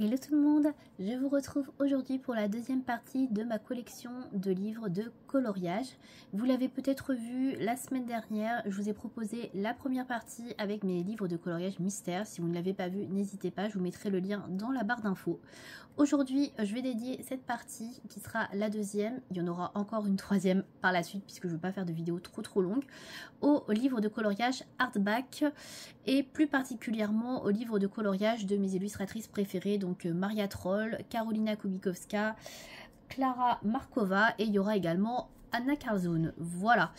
Hello tout le monde, je vous retrouve aujourd'hui pour la deuxième partie de ma collection de livres de coloriage. Vous l'avez peut-être vu la semaine dernière, je vous ai proposé la première partie avec mes livres de coloriage mystère. Si vous ne l'avez pas vu, n'hésitez pas, je vous mettrai le lien dans la barre d'infos. Aujourd'hui, je vais dédier cette partie qui sera la deuxième. Il y en aura encore une troisième par la suite puisque je ne veux pas faire de vidéo trop longue. Aux livres de coloriage hardback et plus particulièrement aux livres de coloriage de mes illustratrices préférées, donc Maria Troll, Karolina Kubikowska, Klara Markova et il y aura également Anna Karzun. Voilà.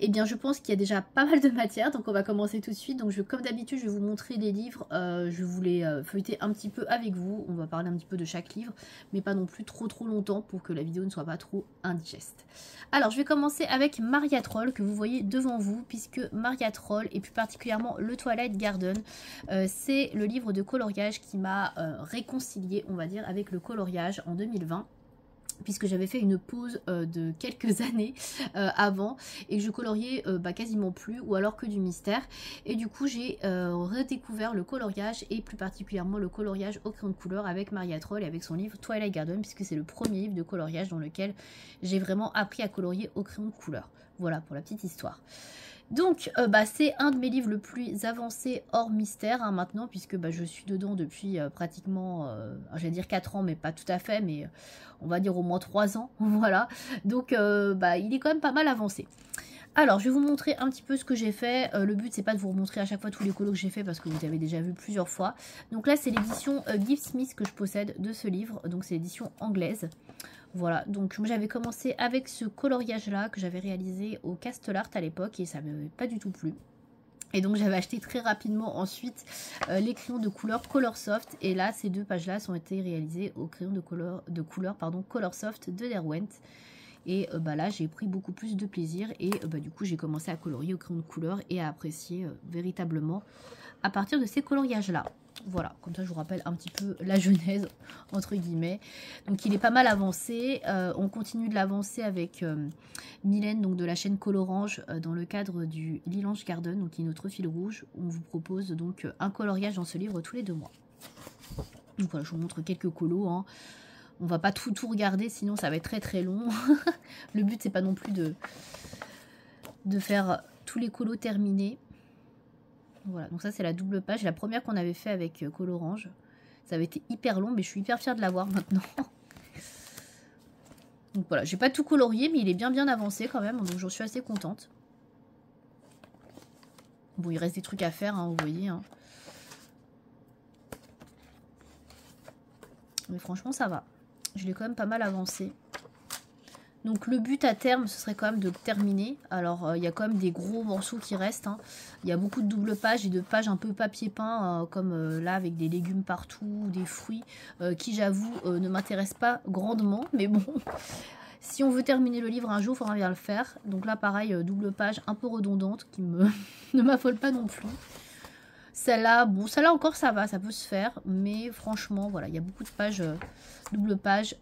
Eh bien, je pense qu'il y a déjà pas mal de matière, donc on va commencer tout de suite. Donc, comme d'habitude, je vais vous montrer les livres. Je voulais feuilleter un petit peu avec vous. On va parler un petit peu de chaque livre, mais pas non plus trop longtemps pour que la vidéo ne soit pas trop indigeste. Alors, je vais commencer avec Maria Troll, que vous voyez devant vous, puisque Maria Troll, et plus particulièrement le Twilight Garden, c'est le livre de coloriage qui m'a réconcilié, on va dire, avec le coloriage en 2020. Puisque j'avais fait une pause de quelques années avant et que je coloriais quasiment plus ou alors que du mystère, et du coup j'ai redécouvert le coloriage et plus particulièrement le coloriage au crayon de couleur avec Maria Troll et avec son livre Twilight Garden, puisque c'est le premier livre de coloriage dans lequel j'ai vraiment appris à colorier au crayon de couleur. Voilà pour la petite histoire. Donc c'est un de mes livres le plus avancé hors mystère maintenant, puisque je suis dedans depuis pratiquement, j'allais dire 4 ans, mais pas tout à fait, mais on va dire au moins 3 ans, voilà. Donc il est quand même pas mal avancé. Alors, je vais vous montrer un petit peu ce que j'ai fait. Le but, c'est pas de vous remontrer à chaque fois tous les colos que j'ai fait parce que vous avez déjà vu plusieurs fois. Donc là, c'est l'édition Gift Smith que je possède de ce livre. Donc, c'est l'édition anglaise. Voilà, donc moi j'avais commencé avec ce coloriage-là que j'avais réalisé au Castle Art à l'époque et ça ne m'avait pas du tout plu. Et donc j'avais acheté très rapidement ensuite les crayons de couleur Coloursoft. Et là, ces deux pages-là ont été réalisées au crayon de couleur Coloursoft de Derwent. Et là, j'ai pris beaucoup plus de plaisir et du coup, j'ai commencé à colorier au crayon de couleur et à apprécier véritablement à partir de ces coloriages-là. Voilà, comme ça, je vous rappelle un petit peu la genèse, entre guillemets. Donc, il est pas mal avancé. On continue de l'avancer avec Mylène, donc de la chaîne Colorange, dans le cadre du Lilange Garden, donc qui est notre fil rouge. On vous propose donc un coloriage dans ce livre tous les 2 mois. Donc voilà, je vous montre quelques colos, hein. On va pas tout regarder, sinon ça va être très long. Le but, c'est pas non plus de faire tous les colos terminés. Voilà, donc ça c'est la double page. La première qu'on avait fait avec Colorange. Ça avait été hyper long, mais je suis hyper fière de l'avoir maintenant. Donc voilà, j'ai pas tout colorié, mais il est bien avancé quand même. Donc j'en suis assez contente. Bon, il reste des trucs à faire, hein, vous voyez. Hein. Mais franchement, ça va. Je l'ai quand même pas mal avancé. Donc le but à terme, ce serait quand même de terminer. Alors il y a quand même des gros morceaux qui restent. Hein. Il y a beaucoup de doubles pages et de pages un peu papier peint, comme là avec des légumes partout, des fruits, qui j'avoue ne m'intéressent pas grandement. Mais bon, si on veut terminer le livre un jour, il faudra bien le faire. Donc là pareil, double page un peu redondante qui ne m'affole pas non plus. Celle-là, bon, celle-là encore ça va, ça peut se faire. Mais franchement, voilà, il y a beaucoup de pages, double page.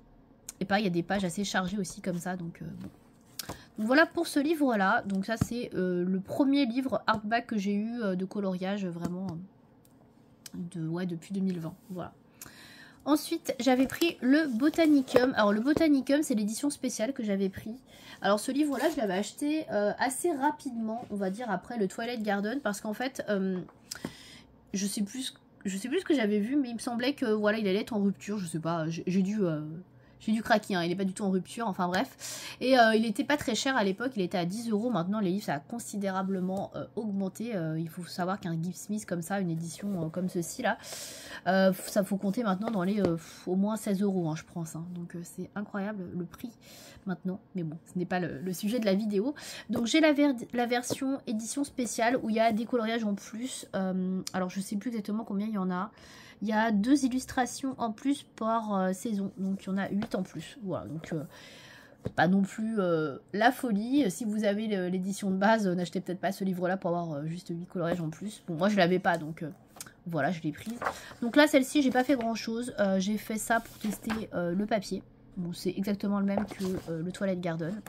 Et pareil, il y a des pages assez chargées aussi comme ça. Donc, bon. Donc voilà pour ce livre-là. Donc ça, c'est le premier livre hardback que j'ai eu de coloriage vraiment depuis 2020. Voilà. Ensuite, j'avais pris le Botanicum. Alors, le Botanicum, c'est l'édition spéciale que j'avais pris. Alors, ce livre-là, je l'avais acheté assez rapidement, on va dire, après le Twilight Garden. Parce qu'en fait, je sais plus ce que j'avais vu, mais il me semblait que, voilà, il allait être en rupture. Je sais pas, j'ai dû craquer, hein, il n'est pas du tout en rupture, enfin bref. Et il n'était pas très cher à l'époque, il était à 10 €. Maintenant, les livres, ça a considérablement augmenté. Il faut savoir qu'un Gift Smith comme ça, une édition comme ceci là, ça faut compter maintenant dans les au moins 16 €, hein, je pense. Hein. Donc c'est incroyable le prix maintenant. Mais bon, ce n'est pas le sujet de la vidéo. Donc j'ai la version édition spéciale où il y a des coloriages en plus. Alors je sais plus exactement combien il y en a. Il y a 2 illustrations en plus par saison, donc il y en a 8 en plus. Voilà, donc pas non plus la folie. Si vous avez l'édition de base, n'achetez peut-être pas ce livre-là pour avoir juste 8 coloriages en plus. Bon, moi je l'avais pas, donc voilà, je l'ai prise. Donc là, celle-ci, j'ai pas fait grand-chose. J'ai fait ça pour tester le papier. Bon, c'est exactement le même que le Twilight Garden,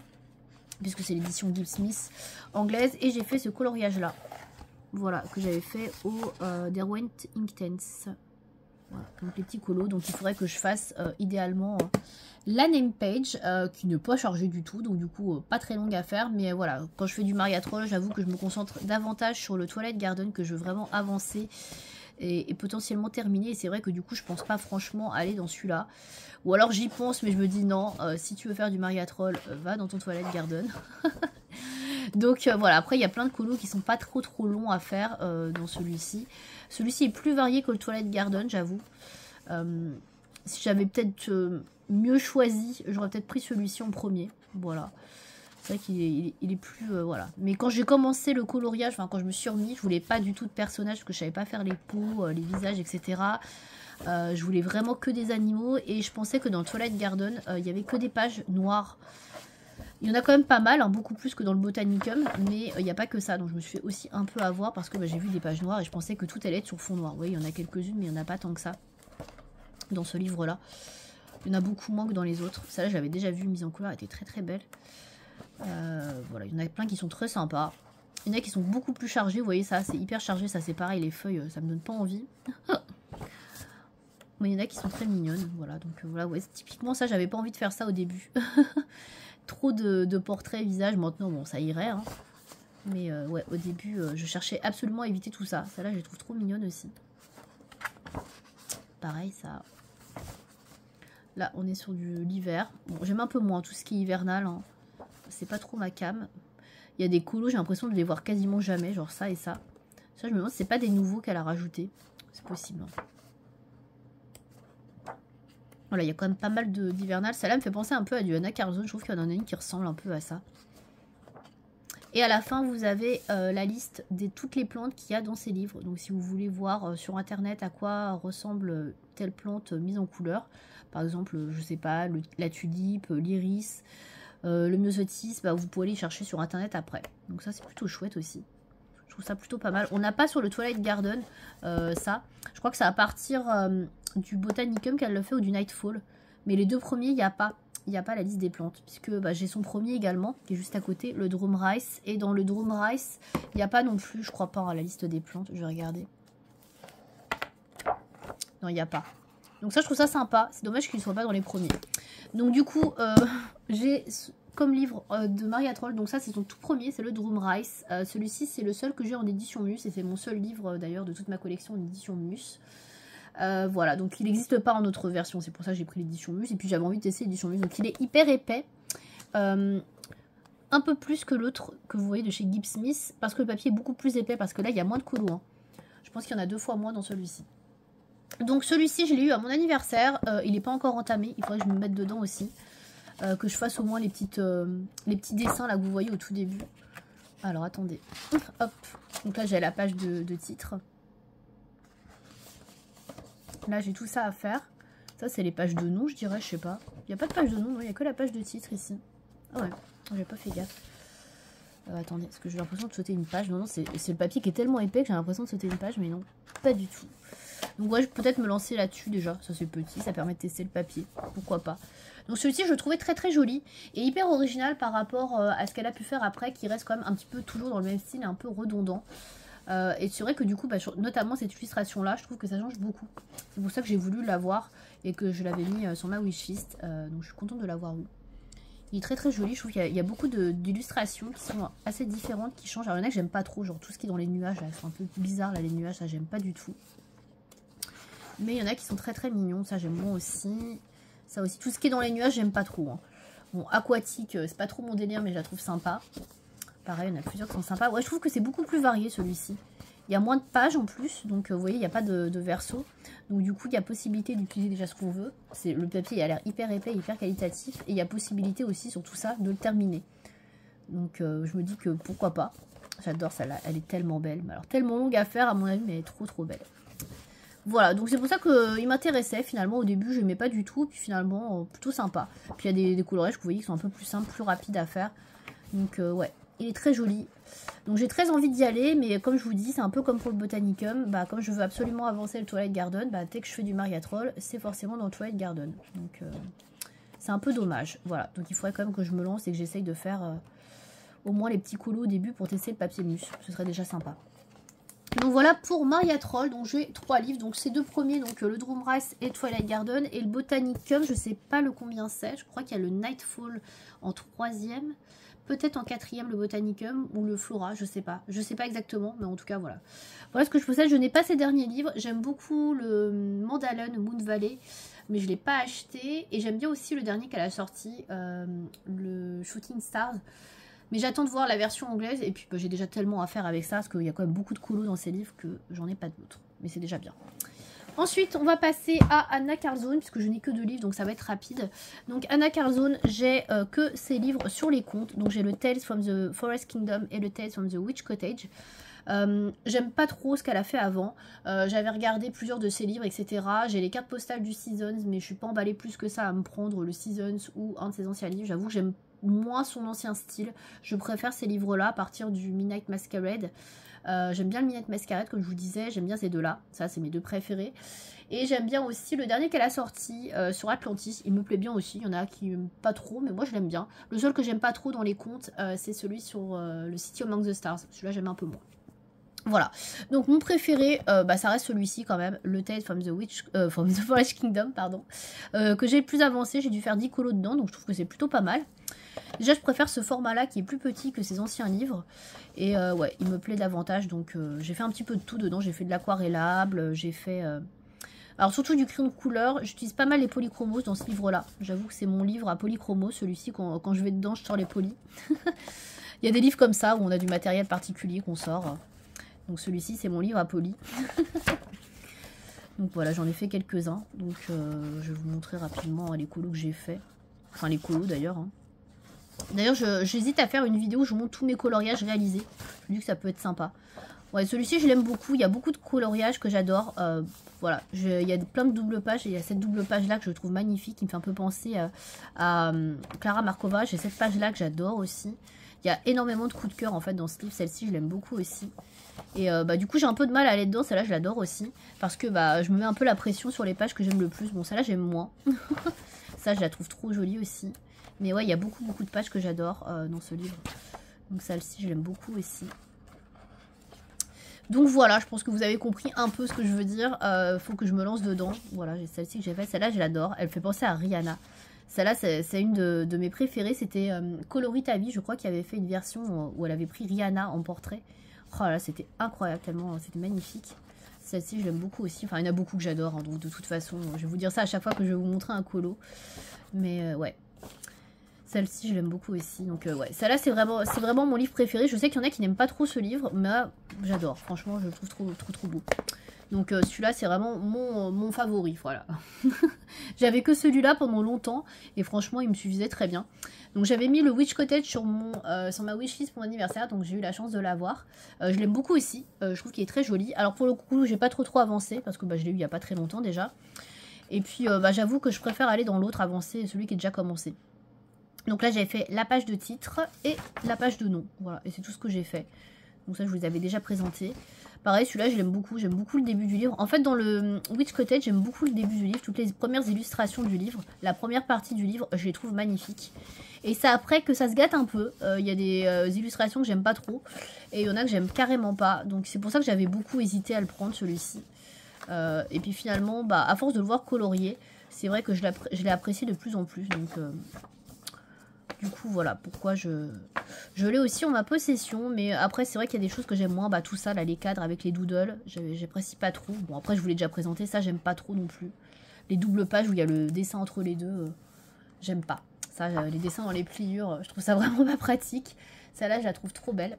puisque c'est l'édition Gift Smith anglaise. Et j'ai fait ce coloriage-là. Voilà, que j'avais fait au Derwent Inktense. Voilà, donc les petits colos. Donc il faudrait que je fasse idéalement la name page qui n'est pas chargée du tout. Donc du coup pas très longue à faire. Mais voilà, quand je fais du Mariatrol, j'avoue que je me concentre davantage sur le Twilight Garden que je veux vraiment avancer et potentiellement terminer. Et c'est vrai que du coup je pense pas franchement aller dans celui-là. Ou alors j'y pense mais je me dis non, si tu veux faire du Mariatrol, va dans ton Twilight Garden. Donc voilà, après il y a plein de colos qui sont pas trop longs à faire dans celui-ci. Celui-ci est plus varié que le Twilight Garden, j'avoue. Si j'avais peut-être mieux choisi, j'aurais peut-être pris celui-ci en premier. Voilà. C'est vrai qu'il est plus... voilà. Mais quand j'ai commencé le coloriage, enfin quand je me suis remis, je voulais pas du tout de personnages parce que je savais pas faire les peaux, les visages, etc. Je voulais vraiment que des animaux et je pensais que dans le Twilight Garden, il y avait que des pages noires. Il y en a quand même pas mal, hein, beaucoup plus que dans le Botanicum, mais il n'y a pas que ça. Donc je me suis fait aussi un peu avoir parce que j'ai vu des pages noires et je pensais que tout allait être sur fond noir. Oui, il y en a quelques-unes, mais il n'y en a pas tant que ça dans ce livre-là. Il y en a beaucoup moins que dans les autres. Celle-là, j'avais déjà vu, mise en couleur, elle était très très belle. Voilà, il y en a plein qui sont très sympas. Il y en a qui sont beaucoup plus chargés, vous voyez ça, c'est hyper chargé, ça c'est pareil, les feuilles, ça me donne pas envie. Mais il y en a qui sont très mignonnes, voilà, donc voilà, ouais, typiquement ça, j'avais pas envie de faire ça au début. Trop de portraits, visages, maintenant, bon, ça irait, hein. Mais ouais, au début, je cherchais absolument à éviter tout ça. Celle-là, je la trouve trop mignonne aussi. Pareil, ça... Là, on est sur l'hiver. Bon, j'aime un peu moins tout ce qui est hivernal, hein. C'est pas trop ma cam. Il y a des colos, j'ai l'impression de les voir quasiment jamais, genre ça et ça. Ça, je me demande si c'est pas des nouveaux qu'elle a rajoutés. C'est possible, hein. Voilà, il y a quand même pas mal d'hivernal. Celle-là me fait penser un peu à du Anna Carzone. Je trouve qu'il y en a une qui ressemble un peu à ça. Et à la fin, vous avez la liste de toutes les plantes qu'il y a dans ces livres. Donc si vous voulez voir sur internet à quoi ressemble telle plante mise en couleur. Par exemple, je sais pas, la tulipe, l'iris, le myosotis, bah, vous pouvez aller chercher sur internet après. Donc ça, c'est plutôt chouette aussi. Je trouve ça plutôt pas mal. On n'a pas sur le Twilight Garden ça. Je crois que c'est à partir du Botanicum qu'elle le fait ou du Nightfall. Mais les deux premiers, il n'y a pas. Il n'y a pas la liste des plantes. Puisque j'ai son premier également, qui est juste à côté, le Drum Rice. Et dans le Drum Rice, il n'y a pas non plus, je crois pas, à la liste des plantes. Je vais regarder. Non, il n'y a pas. Donc ça, je trouve ça sympa. C'est dommage qu'il ne soit pas dans les premiers. Donc du coup, j'ai... comme livre de Mariatrol, donc ça c'est son tout premier, c'est le Drum Rice. Celui-ci c'est le seul que j'ai en édition Mus et c'est mon seul livre d'ailleurs de toute ma collection en édition Mus. Voilà, donc il n'existe pas en autre version, c'est pour ça que j'ai pris l'édition Mus et puis j'avais envie de tester l'édition Mus. Donc il est hyper épais, un peu plus que l'autre que vous voyez de chez Gibbs Smith parce que le papier est beaucoup plus épais parce que là il y a moins de colos. Hein. Je pense qu'il y en a 2 fois moins dans celui-ci. Donc celui-ci je l'ai eu à mon anniversaire, il n'est pas encore entamé, il faudrait que je me mette dedans aussi. Que je fasse au moins les petits dessins là que vous voyez au tout début. Alors attendez, hop, donc là j'ai la page de titre. Là j'ai tout ça à faire. Ça c'est les pages de nom je dirais, je sais pas. Il n'y a pas de page de nom, il n'y a que la page de titre ici. Ah ouais, j'ai pas fait gaffe. Attendez, parce que j'ai l'impression de sauter une page. Non, c'est le papier qui est tellement épais que j'ai l'impression de sauter une page, mais non, pas du tout. Donc ouais, je peux peut-être me lancer là-dessus déjà. Ça c'est petit, ça permet de tester le papier. Pourquoi pas. Donc celui-ci je le trouvais très très joli et hyper original par rapport à ce qu'elle a pu faire après, qui reste quand même un petit peu toujours dans le même style, un peu redondant. Et c'est vrai que du coup, notamment cette illustration là, je trouve que ça change beaucoup. C'est pour ça que j'ai voulu l'avoir et que je l'avais mis sur ma wishlist. Donc je suis contente de l'avoir eu. Il est très très joli, je trouve qu'il y a beaucoup d'illustrations qui sont assez différentes, qui changent. Alors il y en a que j'aime pas trop, genre tout ce qui est dans les nuages, là, c'est un peu bizarre là les nuages, ça j'aime pas du tout. Mais il y en a qui sont très très mignons, ça j'aime moins aussi. Ça aussi, tout ce qui est dans les nuages, j'aime pas trop. Hein. Bon, aquatique, c'est pas trop mon délire, mais je la trouve sympa. Pareil, il y en a plusieurs qui sont sympas. Ouais, je trouve que c'est beaucoup plus varié celui-ci. Il y a moins de pages en plus, donc vous voyez, il n'y a pas de verso. Donc du coup, il y a possibilité d'utiliser déjà ce qu'on veut. Le papier il a l'air hyper épais, hyper qualitatif. Et il y a possibilité aussi sur tout ça de le terminer. Donc je me dis que pourquoi pas. J'adore celle-là, elle est tellement belle. Mais alors tellement longue à faire à mon avis, mais elle est trop trop belle. Voilà, donc c'est pour ça qu'il m'intéressait finalement. Au début, je n'aimais pas du tout. Puis finalement, plutôt sympa. Puis il y a des colorages que vous voyez qui sont un peu plus simples, plus rapides à faire. Donc ouais, il est très joli. Donc j'ai très envie d'y aller. Mais comme je vous dis, c'est un peu comme pour le Botanicum. Bah, comme je veux absolument avancer le Twilight Garden, bah, dès que je fais du Mariatrol, c'est forcément dans le Twilight Garden. Donc c'est un peu dommage. Voilà, donc il faudrait quand même que je me lance et que j'essaye de faire au moins les petits colos au début pour tester le papier mus. Ce serait déjà sympa. Donc voilà pour Maria Troll. Donc j'ai 3 livres. Donc ces 2 premiers, donc le Droomrise et Twilight Garden. Et le Botanicum, je sais pas le combien c'est. Je crois qu'il y a le Nightfall en 3e. Peut-être en 4e le Botanicum ou le Flora, je sais pas. Je sais pas exactement, mais en tout cas voilà. Voilà ce que je possède. Je n'ai pas ces derniers livres. J'aime beaucoup le Mandalun Moon Valley, mais je ne l'ai pas acheté. Et j'aime bien aussi le dernier qu'elle a sorti, le Shooting Stars. Mais j'attends de voir la version anglaise. Et puis bah, j'ai déjà tellement à faire avec ça, parce qu'il y a quand même beaucoup de colos dans ces livres que j'en ai pas d'autres. Mais c'est déjà bien. Ensuite, on va passer à Anna Carzone, puisque je n'ai que 2 livres, donc ça va être rapide. Donc Anna Carzone, j'ai que ces livres sur les contes. Donc j'ai le Tales from the Forest Kingdom et le Tales from the Witch Cottage. J'aime pas trop ce qu'elle a fait avant. J'avais regardé plusieurs de ses livres, etc. J'ai les cartes postales du Seasons, mais je suis pas emballée plus que ça à me prendre le Seasons ou un de ses anciens livres. J'avoue que j'aime moins son ancien style. Je préfère ces livres-là à partir du Midnight Masquerade. J'aime bien le Midnight Masquerade, comme je vous disais, j'aime bien ces deux-là, ça c'est mes 2 préférés. Et j'aime bien aussi le dernier qu'elle a sorti sur Atlantis, il me plaît bien aussi, il y en a qui n'aiment pas trop, mais moi je l'aime bien. Le seul que j'aime pas trop dans les contes, c'est celui sur le City Among the Stars, celui-là j'aime un peu moins. Voilà, donc mon préféré, bah, ça reste celui-ci quand même, le Tales from the Forest Kingdom, pardon, que j'ai le plus avancé, j'ai dû faire 10 colos dedans, donc je trouve que c'est plutôt pas mal. Déjà, je préfère ce format-là qui est plus petit que ses anciens livres. Et ouais, il me plaît davantage. Donc, j'ai fait un petit peu de tout dedans. J'ai fait de l'aquarellable, j'ai fait... Alors, surtout du crayon de couleur. J'utilise pas mal les polychromos dans ce livre-là. J'avoue que c'est mon livre à polychromos. Celui-ci, quand je vais dedans, je sors les polys. Il y a des livres comme ça où on a du matériel particulier qu'on sort. Donc, celui-ci, c'est mon livre à poly. Donc, voilà, j'en ai fait quelques-uns. Donc, je vais vous montrer rapidement les colos que j'ai fait. Enfin, les colos d'ailleurs, hein. D'ailleurs, j'hésite à faire une vidéo où je vous montre tous mes coloriages réalisés. Je me dis que ça peut être sympa. Ouais, celui-ci, je l'aime beaucoup. Il y a beaucoup de coloriages que j'adore. Voilà, il y a plein de doubles pages. Et il y a cette double page-là que je trouve magnifique, qui me fait un peu penser à Clara Markova. J'ai cette page-là que j'adore aussi. Il y a énormément de coups de cœur, en fait, dans ce livre. Celle-ci, je l'aime beaucoup aussi. Et bah, du coup, j'ai un peu de mal à aller dedans. Celle-là, je l'adore aussi. Parce que bah, je me mets un peu la pression sur les pages que j'aime le plus. Bon, celle-là, j'aime moins. Ça, je la trouve trop jolie aussi. Mais ouais, il y a beaucoup de pages que j'adore dans ce livre. Donc celle-ci, je l'aime beaucoup aussi. Donc voilà, je pense que vous avez compris un peu ce que je veux dire. Faut que je me lance dedans. Voilà, j'ai celle-ci que j'ai faite. Celle-là, je l'adore. Elle fait penser à Rihanna. Celle-là, c'est une de mes préférées. C'était Coloris ta vie. Je crois qu'il avait fait une version où elle avait pris Rihanna en portrait. Oh là, c'était incroyable, tellement c'était magnifique. Celle-ci, je l'aime beaucoup aussi. Enfin, il y en a beaucoup que j'adore. Hein, donc de toute façon, je vais vous dire ça à chaque fois que je vais vous montrer un colo. Mais ouais. Celle-ci, je l'aime beaucoup aussi. Donc ouais, celle-là, c'est vraiment mon livre préféré. Je sais qu'il y en a qui n'aiment pas trop ce livre, mais j'adore. Franchement, je le trouve trop beau. Donc celui-là, c'est vraiment mon favori, voilà. J'avais que celui-là pendant longtemps, et franchement, il me suffisait très bien. Donc j'avais mis le Witch Cottage sur ma wishlist pour mon anniversaire, donc j'ai eu la chance de l'avoir. Je l'aime beaucoup aussi, je trouve qu'il est très joli. Alors pour le coup, j'ai pas trop avancé, parce que bah, je l'ai eu il y a pas très longtemps déjà. Et puis bah, j'avoue que je préfère aller dans l'autre avancé, celui qui est déjà commencé. Donc là, j'ai fait la page de titre et la page de nom. Voilà, et c'est tout ce que j'ai fait. Donc ça, je vous avais déjà présenté. Pareil, celui-là, je l'aime beaucoup. J'aime beaucoup le début du livre. En fait, dans le Witch Cottage, j'aime beaucoup le début du livre. Toutes les premières illustrations du livre. La première partie du livre, je les trouve magnifiques. Et c'est après que ça se gâte un peu. Il y a des illustrations que j'aime pas trop. Et il y en a que j'aime carrément pas. Donc c'est pour ça que j'avais beaucoup hésité à le prendre, celui-ci. Et puis finalement, bah, à force de le voir colorié, c'est vrai que je l'ai apprécié de plus en plus. Donc... du coup, voilà pourquoi je l'ai aussi en ma possession. Mais après, c'est vrai qu'il y a des choses que j'aime moins. Bah, tout ça, là, les cadres avec les doodles, j'apprécie pas trop. Bon, après, je vous l'ai déjà présenté. Ça, j'aime pas trop non plus. Les doubles pages où il y a le dessin entre les deux, j'aime pas. Ça, les dessins dans les pliures, je trouve ça vraiment pas pratique. Celle-là, je la trouve trop belle.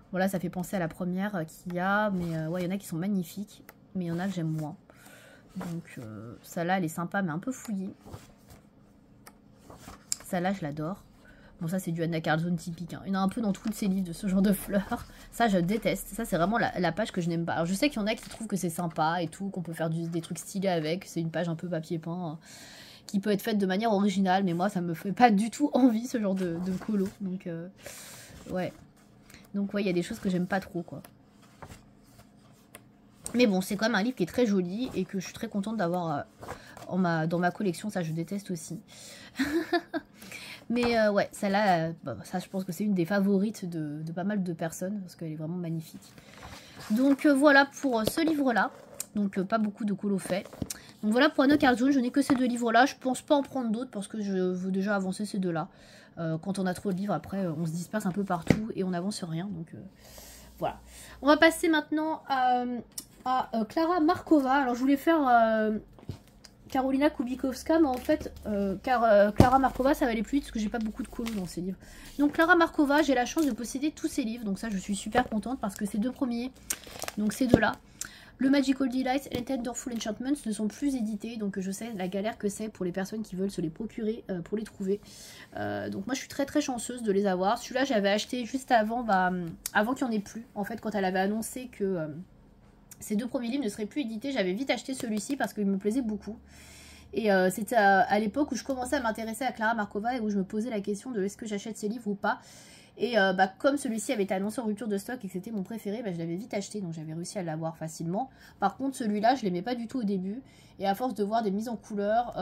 Voilà, ça fait penser à la première qu'il y a. Mais ouais, il y en a qui sont magnifiques. Mais il y en a que j'aime moins. Donc, celle-là, elle est sympa, mais un peu fouillée. Celle-là, je l'adore. Bon, ça, c'est du Anna Carzone typique. Hein. Il y en a un peu dans tous ces livres de ce genre de fleurs. Ça, je déteste. Ça, c'est vraiment la page que je n'aime pas. Alors, je sais qu'il y en a qui trouvent que c'est sympa et tout, qu'on peut faire des trucs stylés avec. C'est une page un peu papier peint qui peut être faite de manière originale. Mais moi, ça me fait pas du tout envie, ce genre de colo. Donc, ouais. Donc, ouais, il y a des choses que j'aime pas trop, quoi. Mais bon, c'est quand même un livre qui est très joli et que je suis très contente d'avoir dans ma collection. Ça, je déteste aussi. Mais ouais, celle-là, ça je pense que c'est une des favorites de pas mal de personnes, parce qu'elle est vraiment magnifique. Donc voilà pour ce livre-là. Donc pas beaucoup de colos faits. Donc voilà pour Anna Carlson, je n'ai que ces deux livres-là. Je pense pas en prendre d'autres parce que je veux déjà avancer ces deux-là. Quand on a trop de livres, après on se disperse un peu partout et on n'avance sur rien. Donc voilà. On va passer maintenant à Klara Markova. Alors je voulais faire Karolina Kubikowska, mais en fait Klara Markova ça va aller plus vite parce que j'ai pas beaucoup de colos dans ces livres. Donc Klara Markova, j'ai la chance de posséder tous ces livres. Donc ça je suis super contente parce que ces deux premiers, donc ces deux-là, le Magical Delights et les Tenderful Enchantments ne sont plus édités, donc je sais la galère que c'est pour les personnes qui veulent se les procurer pour les trouver. Donc moi je suis très très chanceuse de les avoir. Celui-là j'avais acheté juste avant, avant qu'il n'y en ait plus. En fait quand elle avait annoncé que ces deux premiers livres ne seraient plus édités, j'avais vite acheté celui-ci parce qu'il me plaisait beaucoup. Et c'était à l'époque où je commençais à m'intéresser à Klara Markova et où je me posais la question de est-ce que j'achète ces livres ou pas. Et comme celui-ci avait été annoncé en rupture de stock et que c'était mon préféré, je l'avais vite acheté, donc j'avais réussi à l'avoir facilement. Par contre celui-là je l'aimais pas du tout au début, et à force de voir des mises en couleur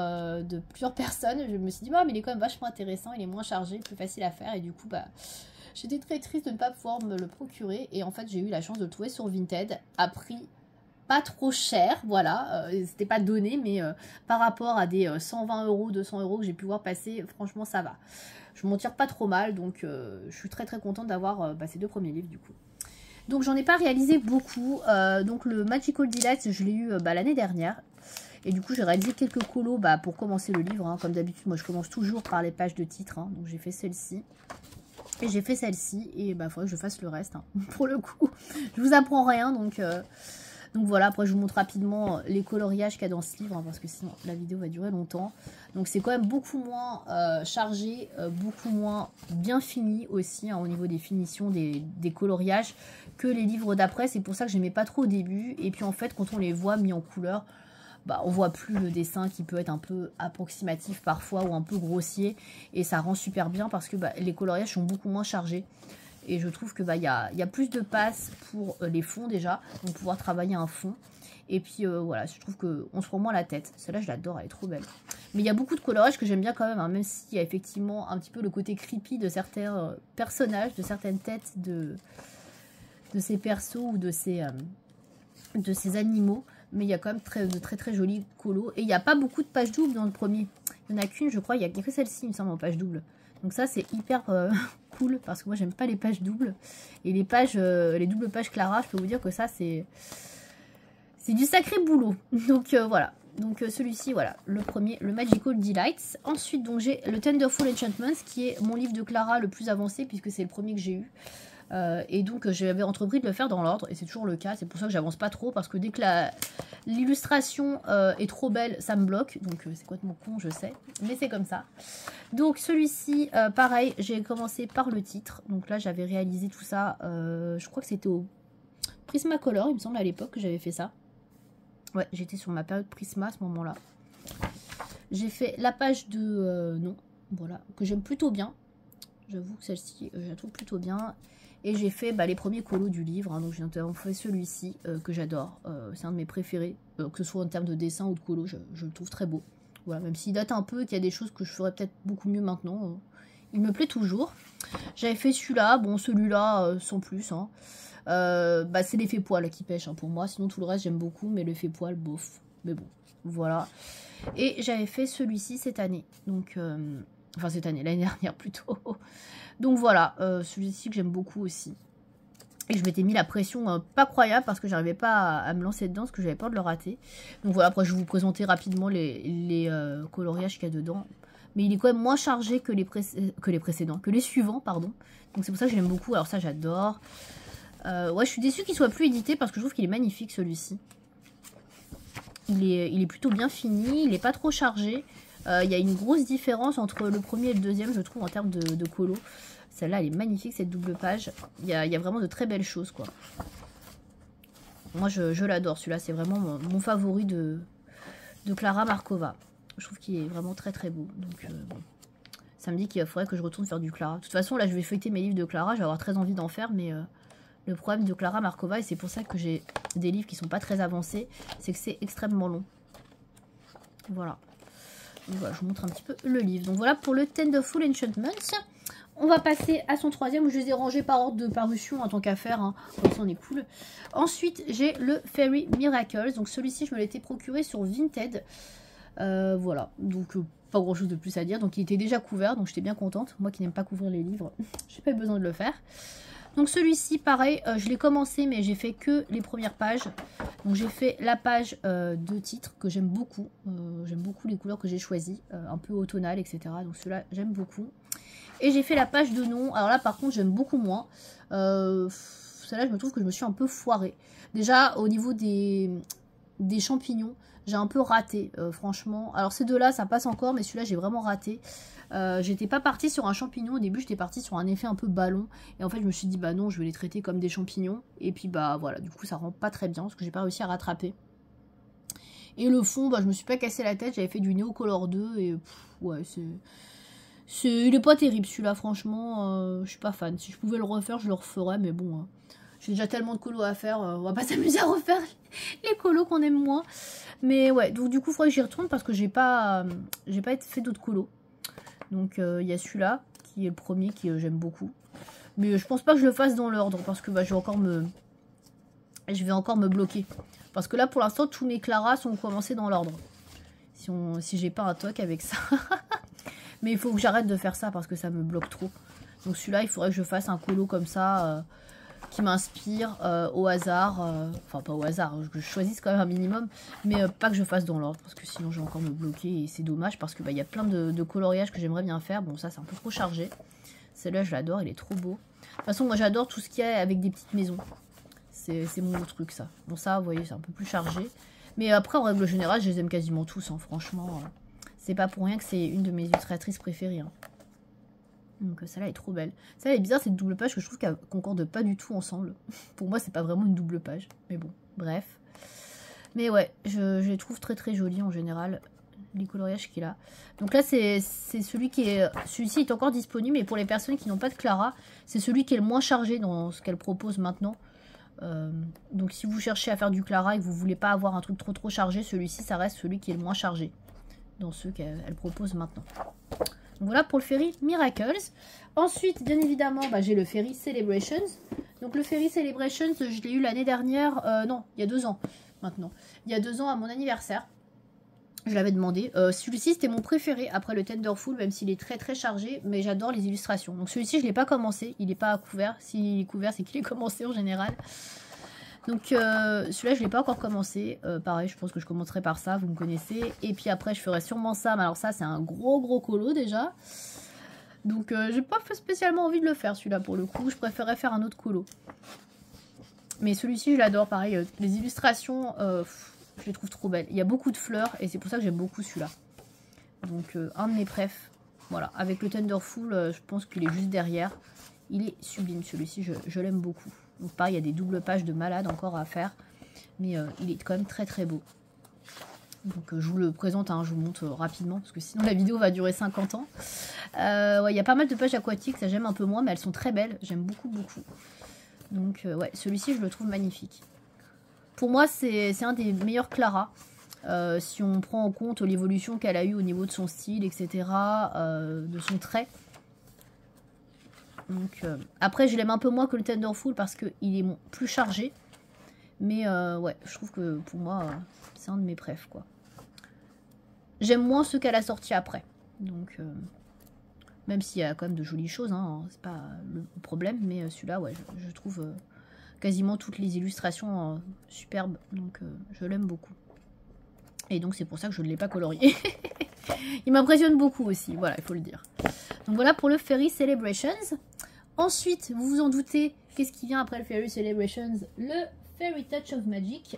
de plusieurs personnes, je me suis dit mais il est quand même vachement intéressant, il est moins chargé, plus facile à faire, et du coup j'étais très triste de ne pas pouvoir me le procurer. Et en fait j'ai eu la chance de le trouver sur Vinted à prix pas trop cher, voilà, c'était pas donné, mais par rapport à des 120 €, 200 € que j'ai pu voir passer, franchement ça va. Je m'en tire pas trop mal, donc je suis très très contente d'avoir ces deux premiers livres du coup. Donc j'en ai pas réalisé beaucoup, donc le Magical Delights je l'ai eu l'année dernière. Et du coup j'ai réalisé quelques colos pour commencer le livre, hein. Comme d'habitude moi je commence toujours par les pages de titre, hein. Donc j'ai fait celle-ci. Et j'ai fait celle-ci, et il faudrait que je fasse le reste, hein. Pour le coup, je vous apprends rien, donc voilà, après je vous montre rapidement les coloriages qu'il y a dans ce livre, hein, parce que sinon la vidéo va durer longtemps. Donc c'est quand même beaucoup moins chargé, beaucoup moins bien fini aussi, hein, au niveau des finitions, des coloriages, que les livres d'après. C'est pour ça que j'aimais pas trop au début. Et puis en fait quand on les voit mis en couleur, on voit plus le dessin qui peut être un peu approximatif parfois ou un peu grossier. Et ça rend super bien parce que les coloriages sont beaucoup moins chargés. Et je trouve que y a plus de place pour les fonds déjà, donc pouvoir travailler un fond. Et puis voilà, je trouve qu'on se prend moins la tête. Celle-là, je l'adore, elle est trop belle. Mais il y a beaucoup de coloriage que j'aime bien quand même, hein, même s'il y a effectivement un petit peu le côté creepy de certains personnages, de certaines têtes de ces persos ou de ces animaux. Mais il y a quand même de très très jolis colos. Et il n'y a pas beaucoup de pages doubles dans le premier. Il n'y en a qu'une, je crois, il n'y a que celle-ci, il me semble, en page double. Donc ça, c'est hyper cool, parce que moi, j'aime pas les pages doubles. Et les pages, les doubles pages Klara, je peux vous dire que ça, c'est du sacré boulot. Donc voilà. Donc celui-ci, voilà, le premier, le Magical Delights. Ensuite, donc j'ai le Tenderful Enchantments, qui est mon livre de Klara le plus avancé, puisque c'est le premier que j'ai eu. Et donc j'avais entrepris de le faire dans l'ordre, et c'est toujours le cas. C'est pour ça que j'avance pas trop, parce que dès que l'illustration est trop belle, ça me bloque. Donc c'est complètement con, je sais, mais c'est comme ça. Donc celui-ci, pareil, j'ai commencé par le titre. Donc là j'avais réalisé tout ça, je crois que c'était au Prismacolor, il me semble, à l'époque que j'avais fait ça. Ouais, j'étais sur ma période Prisma à ce moment-là. J'ai fait la page de non, voilà, que j'aime plutôt bien. J'avoue que celle-ci, je la trouve plutôt bien. Et j'ai fait les premiers colos du livre, hein, donc j'ai fait celui-ci que j'adore. C'est un de mes préférés, que ce soit en termes de dessin ou de colo, je le trouve très beau. Voilà, même s'il date un peu, qu'il y a des choses que je ferais peut-être beaucoup mieux maintenant, il me plaît toujours. J'avais fait celui-là, bon celui-là sans plus. Hein. C'est l'effet poil qui pêche pour moi, sinon tout le reste j'aime beaucoup, mais l'effet poil, bof. Mais bon, voilà. Et j'avais fait celui-ci cette année, donc... Enfin cette année, l'année dernière plutôt. Donc voilà, celui-ci que j'aime beaucoup aussi. Et je m'étais mis la pression pas croyable parce que j'arrivais pas à me lancer dedans parce que j'avais peur de le rater. Donc voilà, après je vais vous présenter rapidement les coloriages qu'il y a dedans. Mais il est quand même moins chargé que les précédents, que les suivants, pardon. Donc c'est pour ça que je l'aime beaucoup. Alors ça j'adore. Ouais, je suis déçue qu'il soit plus édité parce que je trouve qu'il est magnifique celui-ci. Il est plutôt bien fini, il n'est pas trop chargé. Il y a une grosse différence entre le premier et le deuxième, je trouve, en termes de colo. Celle-là, elle est magnifique, cette double page. Il y a vraiment de très belles choses, quoi. Moi, je l'adore. Celui-là, c'est vraiment mon favori de Klara Markova. Je trouve qu'il est vraiment très, très beau. Donc, bon. Ça me dit qu'il faudrait que je retourne faire du Klara. De toute façon, là, je vais feuilleter mes livres de Klara. Je vais avoir très envie d'en faire, mais... le problème de Klara Markova, et c'est pour ça que j'ai des livres qui sont pas très avancés, c'est que c'est extrêmement long. Voilà. Voilà, je vous montre un petit peu le livre. Donc voilà pour le Tenderful Enchantments. On va passer à son troisième, où je les ai rangés par ordre de parution en tant qu'affaire, hein. Comme ça on est cool. Ensuite j'ai le Fairy Miracles, donc celui-ci je me l'étais procuré sur Vinted. Voilà, donc pas grand chose de plus à dire. Donc il était déjà couvert, donc j'étais bien contente. Moi qui n'aime pas couvrir les livres, j'ai pas eu besoin de le faire. Donc celui-ci pareil, je l'ai commencé mais j'ai fait que les premières pages. Donc j'ai fait la page de titre que j'aime beaucoup. J'aime beaucoup les couleurs que j'ai choisies, un peu automnales, etc. Donc ceux-là j'aime beaucoup. Et j'ai fait la page de nom. Alors là par contre j'aime beaucoup moins. Celle-là je me trouve que je me suis un peu foirée. Déjà au niveau des champignons, j'ai un peu raté franchement. Alors ces deux-là ça passe encore, mais celui-là j'ai vraiment raté. J'étais pas partie sur un champignon au début, j'étais partie sur un effet un peu ballon. Et en fait je me suis dit bah non, je vais les traiter comme des champignons. Et puis bah voilà, du coup ça rend pas très bien parce que j'ai pas réussi à rattraper. Et le fond, bah je me suis pas cassé la tête, j'avais fait du Neocolor 2 et ouais il est pas terrible celui-là franchement, je suis pas fan. Si je pouvais le refaire je le referais, mais bon, j'ai déjà tellement de colos à faire, on va pas s'amuser à refaire les colos qu'on aime moins. Mais ouais, donc du coup il faudrait que j'y retourne parce que j'ai pas fait d'autres colos. Donc il y a celui-là qui est le premier qui j'aime beaucoup. Mais je pense pas que je le fasse dans l'ordre parce que bah, je vais encore me bloquer. Parce que là pour l'instant tous mes Clara sont commencés dans l'ordre. Si j'ai pas un toc avec ça. Mais il faut que j'arrête de faire ça parce que ça me bloque trop. Donc celui-là il faudrait que je fasse un colo comme ça qui m'inspire au hasard. Enfin pas au hasard, que je choisisse quand même un minimum. Mais pas que je fasse dans l'ordre parce que sinon je vais encore me bloquer. Et c'est dommage parce que bah, y a plein de coloriages que j'aimerais bien faire. Bon ça c'est un peu trop chargé. Celle-là je l'adore, il est trop beau. De toute façon moi j'adore tout ce qu'il y a avec des petites maisons. C'est mon truc ça. Bon ça vous voyez c'est un peu plus chargé. Mais après en règle générale je les aime quasiment tous. Hein, franchement c'est pas pour rien que c'est une de mes illustratrices préférées. Hein. Donc celle-là est trop belle. Celle-là est bizarre, cette double page que je trouve qu'elle concorde pas du tout ensemble. Pour moi c'est pas vraiment une double page. Mais bon, bref. Mais ouais, je les trouve très très jolies en général. Les coloriages qu'il a. Donc là c'est celui qui est... Celui-ci est encore disponible. Et pour les personnes qui n'ont pas de Clara, c'est celui qui est le moins chargé dans ce qu'elle propose maintenant. Donc si vous cherchez à faire du Clara et que vous voulez pas avoir un truc trop chargé, celui-ci ça reste celui qui est le moins chargé dans ceux qu'elle propose maintenant. Donc voilà pour le Fairy Miracles. Ensuite bien évidemment bah, j'ai le Fairy Celebrations. Donc le Fairy Celebrations je l'ai eu l'année dernière, non il y a 2 ans maintenant. Il y a 2 ans à mon anniversaire. Je l'avais demandé. Celui-ci c'était mon préféré après le Tenderful, même s'il est très très chargé, mais j'adore les illustrations. Donc celui-ci je ne l'ai pas commencé, il n'est pas couvert. S'il est couvert c'est qu'il est commencé en général. Donc celui-là je ne l'ai pas encore commencé. Pareil je pense que je commencerai par ça, vous me connaissez. Et puis après je ferai sûrement ça, mais alors ça c'est un gros colo déjà. Donc j'ai pas spécialement envie de le faire celui-là pour le coup, je préférerais faire un autre colo. Mais celui-ci je l'adore, pareil, les illustrations... je les trouve trop belles. Il y a beaucoup de fleurs et c'est pour ça que j'aime beaucoup celui-là. Donc un de mes préfs. Voilà, avec le Tenderful, je pense qu'il est juste derrière. Il est sublime celui-ci, je l'aime beaucoup. Donc pareil, il y a des doubles pages de malade encore à faire. Mais il est quand même très très beau. Donc je vous le présente, hein, je vous montre rapidement. Parce que sinon la vidéo va durer 50 ans. Ouais, il y a pas mal de pages aquatiques, ça j'aime un peu moins. Mais elles sont très belles, j'aime beaucoup. Donc ouais, celui-ci je le trouve magnifique. Pour moi, c'est un des meilleurs Clara. Si on prend en compte l'évolution qu'elle a eue au niveau de son style, etc. De son trait. Donc, après, je l'aime un peu moins que le Tenderful parce qu'il est plus chargé. Mais ouais, je trouve que pour moi, c'est un de mes préfs, quoi. J'aime moins ceux qu'elle a sortis après. Donc, même s'il y a quand même de jolies choses, hein, c'est pas le problème. Mais celui-là, ouais, je trouve... quasiment toutes les illustrations superbes, donc je l'aime beaucoup. Et donc c'est pour ça que je ne l'ai pas colorié. Il m'impressionne beaucoup aussi, voilà, il faut le dire. Donc voilà pour le Fairy Celebrations. Ensuite, vous vous en doutez, qu'est-ce qui vient après le Fairy Celebrations? Le Fairy Touch of Magic.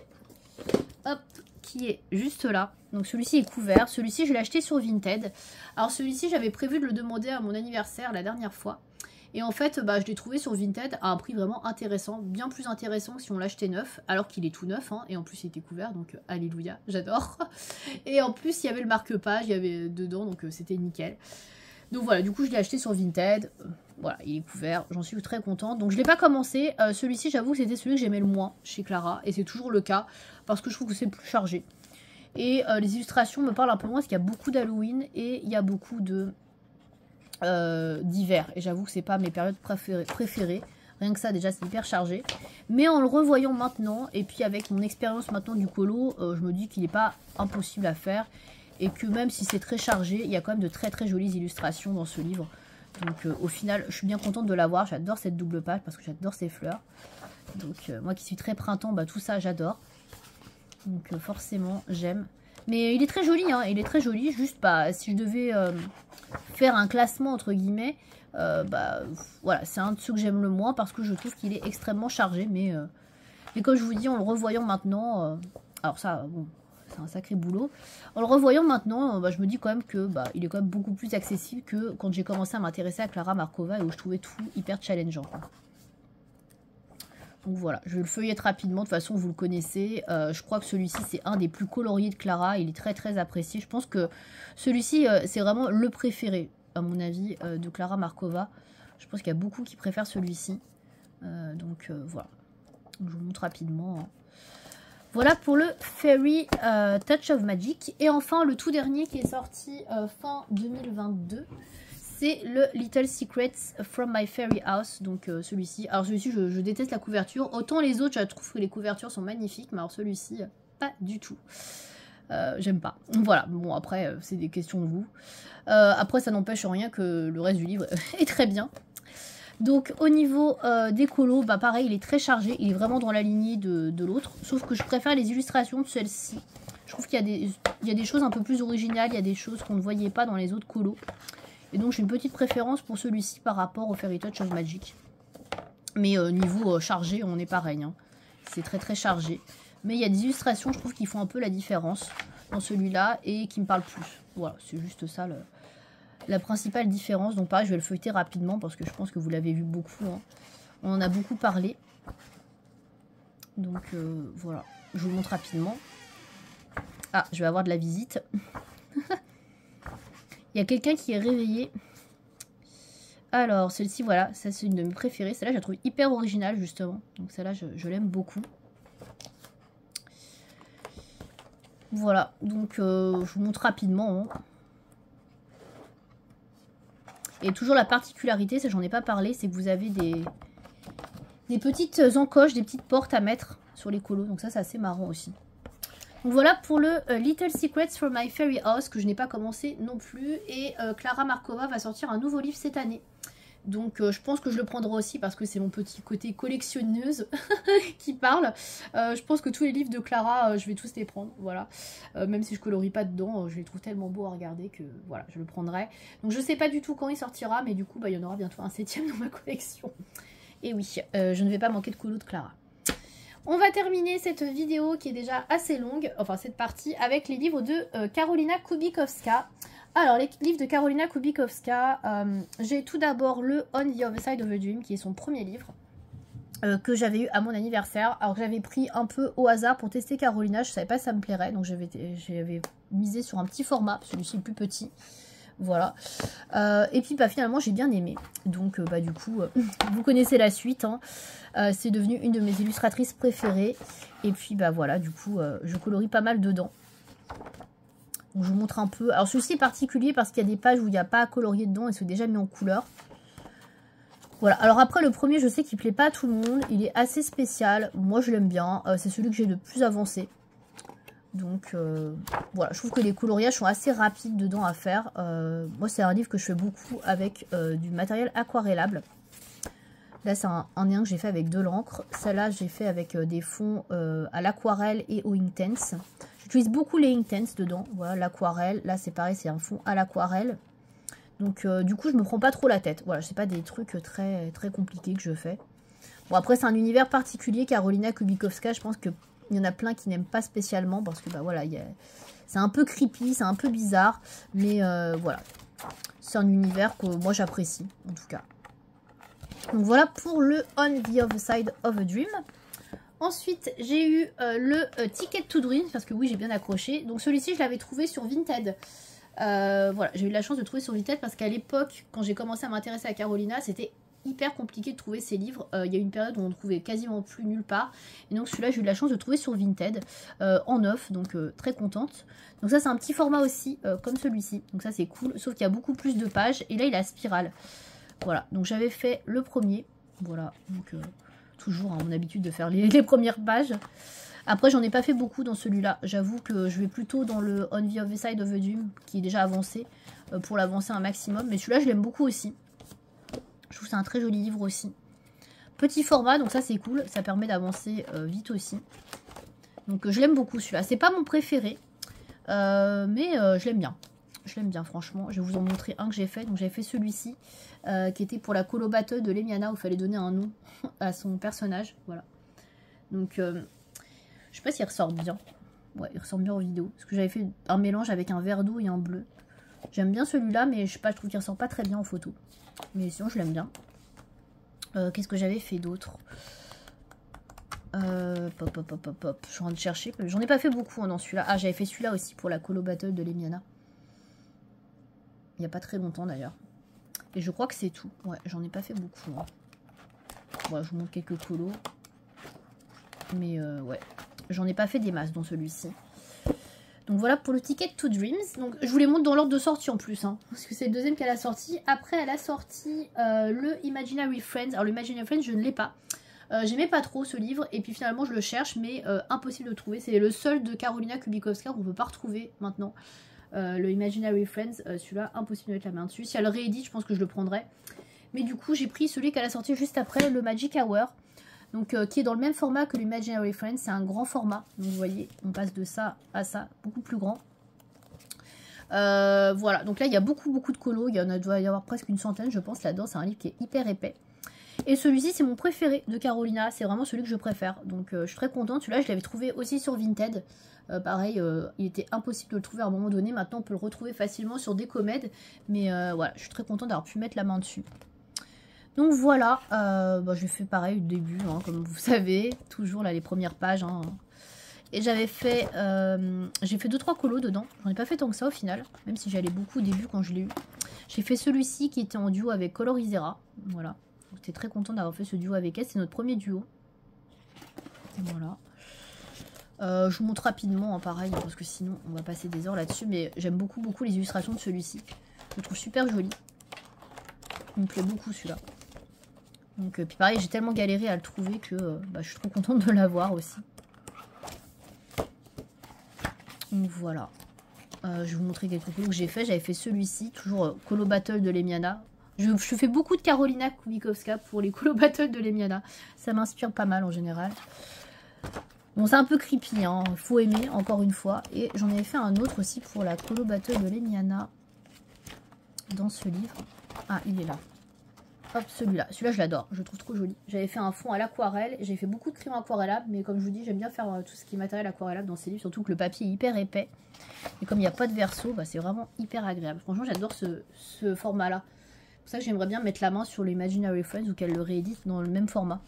Hop, qui est juste là. Donc celui-ci est couvert. Celui-ci, je l'ai acheté sur Vinted. Alors celui-ci, j'avais prévu de le demander à mon anniversaire la dernière fois. Et en fait, bah, je l'ai trouvé sur Vinted à un prix vraiment intéressant, bien plus intéressant que si on l'achetait neuf, alors qu'il est tout neuf, hein, et en plus il était couvert, donc alléluia, j'adore. Et en plus il y avait le marque-page, il y avait dedans, donc c'était nickel. Donc voilà, du coup je l'ai acheté sur Vinted, voilà, il est couvert, j'en suis très contente. Donc je ne l'ai pas commencé, celui-ci j'avoue que c'était celui que j'aimais le moins chez Clara, et c'est toujours le cas, parce que je trouve que c'est plus chargé. Et les illustrations me parlent un peu moins parce qu'il y a beaucoup d'Halloween et il y a beaucoup de d'hiver. Et j'avoue que c'est pas mes périodes préférées. Rien que ça, déjà, c'est hyper chargé. Mais en le revoyant maintenant, et puis avec mon expérience maintenant du colo, je me dis qu'il n'est pas impossible à faire. Et que même si c'est très chargé, il y a quand même de très très jolies illustrations dans ce livre. Donc au final, je suis bien contente de l'avoir. J'adore cette double page parce que j'adore ces fleurs. Donc moi qui suis très printemps, bah, tout ça j'adore. Donc forcément j'aime. Mais il est très joli, hein, il est très joli. Juste bah, si je devais faire un classement entre guillemets, bah voilà, c'est un de ceux que j'aime le moins parce que je trouve qu'il est extrêmement chargé. Mais comme je vous dis, en le revoyant maintenant, alors ça, bon, c'est un sacré boulot. En le revoyant maintenant, bah, je me dis quand même que bah, il est quand même beaucoup plus accessible que quand j'ai commencé à m'intéresser à Clara Markova et où je trouvais tout hyper challengeant, quoi. Donc voilà, je vais le feuilletter rapidement, de toute façon vous le connaissez. Je crois que celui-ci c'est un des plus coloriés de Clara, il est très très apprécié. Je pense que celui-ci c'est vraiment le préféré à mon avis de Clara Markova. Je pense qu'il y a beaucoup qui préfèrent celui-ci. Donc voilà, je vous montre rapidement, hein. Voilà pour le Fairy Touch of Magic. Et enfin le tout dernier qui est sorti fin 2022. C'est le Little Secrets from My Fairy House, donc celui-ci. Alors celui-ci, je déteste la couverture. Autant les autres, je trouve que les couvertures sont magnifiques, mais alors celui-ci, pas du tout. J'aime pas. Voilà, bon après, c'est des questions de goût. Après, ça n'empêche en rien que le reste du livre est très bien. Donc au niveau des colos, bah pareil, il est très chargé. Il est vraiment dans la lignée de l'autre. Sauf que je préfère les illustrations de celle-ci. Je trouve qu'il y a des choses un peu plus originales. Il y a des choses qu'on ne voyait pas dans les autres colos. Et donc j'ai une petite préférence pour celui-ci par rapport au Fairy Touch of Magic. Mais niveau chargé, on est pareil, hein. C'est très très chargé. Mais il y a des illustrations, je trouve, qui font un peu la différence dans celui-là et qui me parlent plus. Voilà, c'est juste ça la principale différence. Donc pareil, je vais le feuilleter rapidement parce que je pense que vous l'avez vu beaucoup, hein. On en a beaucoup parlé. Donc voilà, je vous montre rapidement. Ah, je vais avoir de la visite. Il y a quelqu'un qui est réveillé. Alors, celle-ci, voilà, ça c'est une de mes préférées. Celle-là, je la trouve hyper originale, justement. Donc celle-là, je l'aime beaucoup. Voilà, donc je vous montre rapidement, hein. Et toujours la particularité, ça j'en ai pas parlé, c'est que vous avez des petites encoches, des petites portes à mettre sur les colos. Donc ça, c'est assez marrant aussi. Donc voilà pour le Little Secrets from My Fairy House, que je n'ai pas commencé non plus. Et Clara Markova va sortir un nouveau livre cette année. Donc je pense que je le prendrai aussi parce que c'est mon petit côté collectionneuse qui parle. Je pense que tous les livres de Clara, je vais tous les prendre, voilà. Même si je colorie pas dedans, je les trouve tellement beaux à regarder que voilà, je le prendrai. Donc je sais pas du tout quand il sortira, mais du coup bah, il y en aura bientôt un 7e dans ma collection. Et oui, je ne vais pas manquer de colo de Clara. On va terminer cette vidéo qui est déjà assez longue, enfin cette partie, avec les livres de Karolina Kubikowska. Alors, les livres de Karolina Kubikowska, j'ai tout d'abord le On the Other Side of a Dream, qui est son premier livre, que j'avais eu à mon anniversaire. Alors, j'avais pris un peu au hasard pour tester Karolina, je ne savais pas si ça me plairait, donc j'avais misé sur un petit format, celui-ci le plus petit. Voilà. Et puis bah, finalement j'ai bien aimé. Donc bah, du coup, vous connaissez la suite, hein. C'est devenu une de mes illustratrices préférées. Et puis bah voilà, du coup, je colorie pas mal dedans. Donc, je vous montre un peu. Alors celui-ci est particulier parce qu'il y a des pages où il n'y a pas à colorier dedans et c'est déjà mis en couleur. Voilà. Alors après le premier, je sais qu'il plaît pas à tout le monde. Il est assez spécial. Moi je l'aime bien. C'est celui que j'ai le plus avancé. Donc voilà, je trouve que les coloriages sont assez rapides dedans à faire. Moi c'est un livre que je fais beaucoup avec du matériel aquarellable. Là c'est un néant que j'ai fait avec de l'encre. Celle-là j'ai fait avec des fonds à l'aquarelle et au Inktense. J'utilise beaucoup les Inktense dedans. Voilà, l'aquarelle. Là c'est pareil, c'est un fond à l'aquarelle. Donc du coup je me prends pas trop la tête. Voilà, c'est pas des trucs très, très compliqués que je fais. Bon après c'est un univers particulier, Karolina Kubikowska, je pense que il y en a plein qui n'aiment pas spécialement parce que bah voilà, c'est un peu creepy, c'est un peu bizarre, mais voilà, c'est un univers que moi j'apprécie en tout cas. Donc voilà pour le On the Other Side of a Dream. Ensuite j'ai eu le Ticket to Dream parce que oui j'ai bien accroché. Donc celui-ci je l'avais trouvé sur Vinted. Voilà, j'ai eu la chance de trouver sur Vinted parce qu'à l'époque quand j'ai commencé à m'intéresser à Karolina c'était hyper compliqué de trouver ces livres. Il y a une période où on ne trouvait quasiment plus nulle part. Et donc celui-là, j'ai eu de la chance de le trouver sur Vinted en neuf, donc très contente. Donc ça, c'est un petit format aussi, comme celui-ci. Donc ça, c'est cool, sauf qu'il y a beaucoup plus de pages. Et là, il a spirale. Voilà, donc j'avais fait le premier. Voilà, donc toujours mon habitude de faire les premières pages. Après, j'en ai pas fait beaucoup dans celui-là. J'avoue que je vais plutôt dans le On the Other Side of the Doom, qui est déjà avancé, pour l'avancer un maximum. Mais celui-là, je l'aime beaucoup aussi. Je trouve que c'est un très joli livre aussi. Petit format, donc ça c'est cool. Ça permet d'avancer vite aussi. Donc je l'aime beaucoup celui-là. C'est pas mon préféré, mais je l'aime bien. Je l'aime bien franchement. Je vais vous en montrer un que j'ai fait. Donc j'avais fait celui-ci, qui était pour la colo battle de Lemiana, où il fallait donner un nom à son personnage. Voilà. Donc je sais pas s'il ressort bien. Ouais, il ressort bien en vidéo. Parce que j'avais fait un mélange avec un vert d'eau et un bleu. J'aime bien celui-là, mais je sais pas, je trouve qu'il ressort pas très bien en photo. Mais sinon, je l'aime bien. Qu'est-ce que j'avais fait d'autre? Pop. Je suis en train de chercher. J'en ai pas fait beaucoup dans celui-là. Ah, j'avais fait celui-là aussi pour la colo battle de Lemiana. Il n'y a pas très longtemps d'ailleurs. Et je crois que c'est tout. Ouais, j'en ai pas fait beaucoup. Hein. Bon, je vous montre quelques colos. Mais ouais, j'en ai pas fait des masses dans celui-ci. Donc voilà pour le Ticket to Dreams. Donc je vous les montre dans l'ordre de sortie en plus, hein, parce que c'est le deuxième qu'elle a sorti. Après elle a sorti le Imaginary Friends. Alors le Imaginary Friends je ne l'ai pas. J'aimais pas trop ce livre et puis finalement je le cherche mais impossible de le trouver. C'est le seul de Karolina Kubikowska qu'on ne peut pas retrouver maintenant. Le Imaginary Friends, celui-là impossible de mettre la main dessus. Si elle le réédite je pense que je le prendrai. Mais du coup j'ai pris celui qu'elle a sorti juste après, le Magic Hour. Donc qui est dans le même format que l'Imaginary Friends, c'est un grand format. Donc vous voyez, on passe de ça à ça, beaucoup plus grand. Voilà, donc là il y a beaucoup de colos, il doit y avoir presque une centaine je pense là-dedans, c'est un livre qui est hyper épais. Et celui-ci c'est mon préféré de Karolina, c'est vraiment celui que je préfère. Donc je suis très contente, celui-là je l'avais trouvé aussi sur Vinted. Pareil, il était impossible de le trouver à un moment donné, maintenant on peut le retrouver facilement sur des comèdes. Mais voilà, je suis très contente d'avoir pu mettre la main dessus. Donc voilà, j'ai fait pareil au début, hein, comme vous savez, toujours là les premières pages. Hein. Et j'avais fait, j'ai fait 2-3 colos dedans, j'en ai pas fait tant que ça au final, même si j'allais beaucoup au début quand je l'ai eu. J'ai fait celui-ci qui était en duo avec Colorisera, voilà. J'étais très contente d'avoir fait ce duo avec elle, c'est notre premier duo. Voilà. Je vous montre rapidement, hein, pareil, parce que sinon on va passer des heures là-dessus, mais j'aime beaucoup les illustrations de celui-ci. Je le trouve super joli. Il me plaît beaucoup celui-là. Donc, puis pareil, j'ai tellement galéré à le trouver que je suis trop contente de l'avoir aussi. Donc voilà. Je vais vous montrer quelques colos que j'ai fait. J'avais fait celui-ci, toujours Colo Battle de Lemiana. Je fais beaucoup de Karolina Kubikowska pour les Colo Battle de Lemiana. Ça m'inspire pas mal en général. Bon, c'est un peu creepy, hein. Faut aimer, encore une fois. Et j'en avais fait un autre aussi pour la Colo Battle de Lemiana. Dans ce livre. Ah, il est là. Hop, celui-là. Celui-là, je l'adore. Je le trouve trop joli. J'avais fait un fond à l'aquarelle. J'ai fait beaucoup de crayons aquarellables. Mais comme je vous dis, j'aime bien faire tout ce qui est matériel aquarellable dans ces livres. Surtout que le papier est hyper épais. Et comme il n'y a pas de verso, c'est vraiment hyper agréable. Franchement, j'adore ce format-là. C'est pour ça que j'aimerais bien mettre la main sur l'Imaginary Friends ou qu'elle le réédite dans le même format.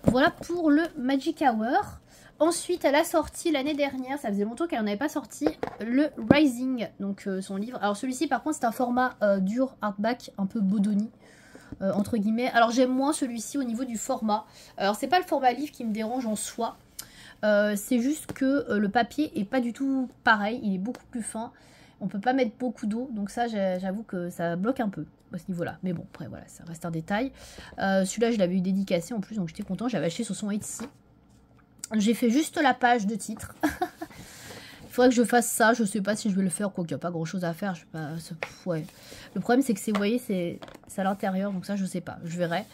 Voilà pour le Magic Hour. Ensuite, elle a sorti l'année dernière, ça faisait longtemps qu'elle n'en avait pas sorti, le Rising, donc son livre. Alors celui-ci, par contre, c'est un format dur, hardback, un peu Bodoni, entre guillemets. Alors j'aime moins celui-ci au niveau du format. Alors c'est pas le format livre qui me dérange en soi, c'est juste que le papier est pas du tout pareil, il est beaucoup plus fin. On peut pas mettre beaucoup d'eau, donc ça, j'avoue que ça bloque un peu à ce niveau-là. Mais bon, après voilà, ça reste un détail. Celui-là, je l'avais eu dédicacé en plus, donc j'étais content. J'avais acheté sur son Etsy. J'ai fait juste la page de titre. Il faudrait que je fasse ça. Je sais pas si je vais le faire, quoi qu'il n'y a pas grand chose à faire. Je sais pas, ouais. Le problème, c'est que vous voyez, c'est à l'intérieur. Donc ça, je sais pas. Je verrai.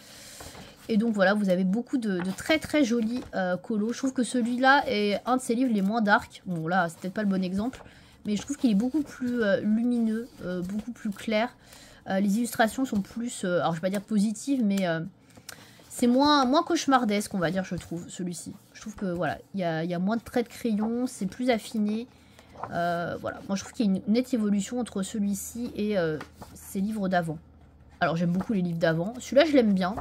Et donc voilà, vous avez beaucoup de très jolis colos. Je trouve que celui-là est un de ses livres les moins dark. Bon là, c'est peut-être pas le bon exemple. Mais je trouve qu'il est beaucoup plus lumineux, beaucoup plus clair. Les illustrations sont plus, alors je vais pas dire positives, mais... c'est moins cauchemardesque, on va dire, je trouve, celui-ci. Je trouve que, voilà, il y a moins de traits de crayon, c'est plus affiné. Voilà, moi je trouve qu'il y a une nette évolution entre celui-ci et ces livres d'avant. Alors, j'aime beaucoup les livres d'avant. Celui-là, je l'aime bien,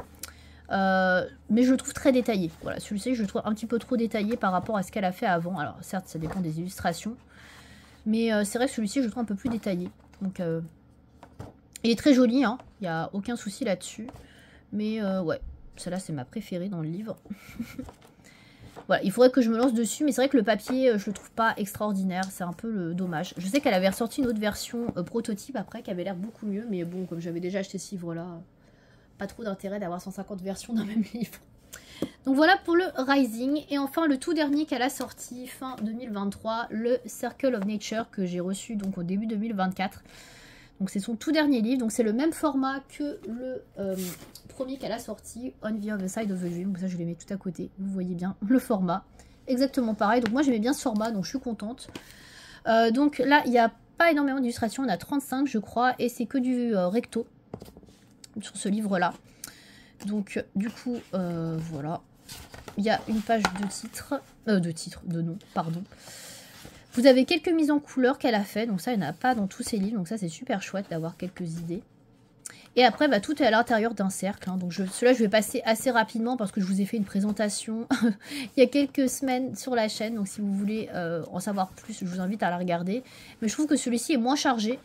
mais je le trouve très détaillé. Voilà, celui-ci, je le trouve un petit peu trop détaillé par rapport à ce qu'elle a fait avant. Alors, certes, ça dépend des illustrations, mais c'est vrai que celui-ci, je le trouve un peu plus détaillé. Donc, il est très joli, hein, il n'y a aucun souci là-dessus. Mais ouais, celle-là c'est ma préférée dans le livre. Voilà, il faudrait que je me lance dessus, mais c'est vrai que le papier, je le trouve pas extraordinaire, c'est un peu le dommage. Je sais qu'elle avait ressorti une autre version prototype après, qui avait l'air beaucoup mieux, mais bon, comme j'avais déjà acheté ce livre-là, pas trop d'intérêt d'avoir 150 versions d'un même livre. Donc voilà pour le Rising. Et enfin, le tout dernier qu'elle a sorti fin 2023, le Circle of Nature, que j'ai reçu donc au début 2024. Donc c'est son tout dernier livre, donc c'est le même format que le premier qu'elle a sorti, On the Other Side of the Dream. Donc ça je les mets tout à côté, vous voyez bien le format. Exactement pareil, donc moi j'aimais bien ce format, donc je suis contente. Donc là il n'y a pas énormément d'illustrations, on a 35 je crois, et c'est que du recto sur ce livre-là. Donc du coup, voilà. Il y a une page de nom, pardon. Vous avez quelques mises en couleur qu'elle a fait, donc ça, il n'y en a pas dans tous ses livres, donc ça, c'est super chouette d'avoir quelques idées. Et après, bah, tout est à l'intérieur d'un cercle, hein, donc cela, je vais passer assez rapidement parce que je vous ai fait une présentation il y a quelques semaines sur la chaîne, donc si vous voulez en savoir plus, je vous invite à la regarder. Mais je trouve que celui-ci est moins chargé,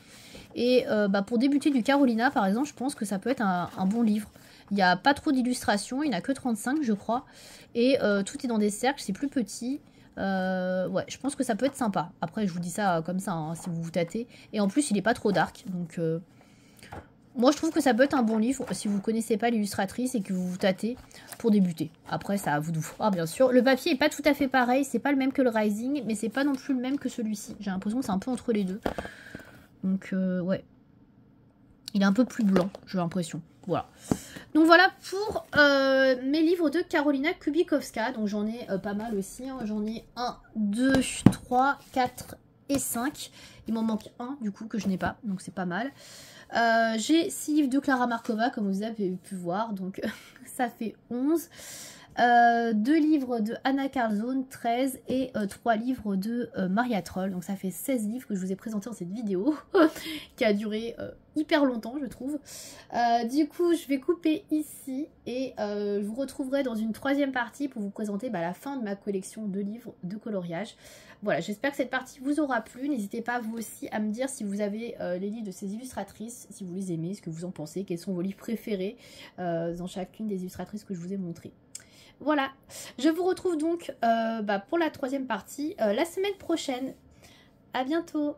et bah, pour débuter du Carolina, par exemple, je pense que ça peut être un bon livre. Il n'y a pas trop d'illustrations, il n'y en a que 35, je crois, et tout est dans des cercles, c'est plus petit. Ouais, je pense que ça peut être sympa. Après, je vous dis ça comme ça, hein, si vous vous tâtez. Et en plus, il est pas trop dark. Donc, moi, je trouve que ça peut être un bon livre si vous connaissez pas l'illustratrice et que vous vous tâtez pour débuter. Après, ça à vous de voir, bien sûr. Le papier est pas tout à fait pareil. C'est pas le même que le Rising, mais c'est pas non plus le même que celui-ci. J'ai l'impression que c'est un peu entre les deux. Donc, ouais. Il est un peu plus blanc, j'ai l'impression. Voilà. Donc voilà pour mes livres de Karolina Kubikowska. Donc j'en ai pas mal aussi. Hein. J'en ai 1, 2, 3, 4 et 5. Il m'en manque un du coup que je n'ai pas. Donc c'est pas mal. J'ai 6 livres de Clara Markova comme vous avez pu voir. Donc ça fait 11. 2 livres de Anna Karlzon, 13 et 3 livres de Maria Troll. Donc ça fait 16 livres que je vous ai présentés dans cette vidéo qui a duré hyper longtemps je trouve. Du coup je vais couper ici et je vous retrouverai dans une troisième partie pour vous présenter la fin de ma collection de livres de coloriage. Voilà, j'espère que cette partie vous aura plu. N'hésitez pas vous aussi à me dire si vous avez les livres de ces illustratrices, si vous les aimez, ce que vous en pensez, quels sont vos livres préférés dans chacune des illustratrices que je vous ai montrées. Voilà, je vous retrouve donc pour la troisième partie la semaine prochaine. À bientôt!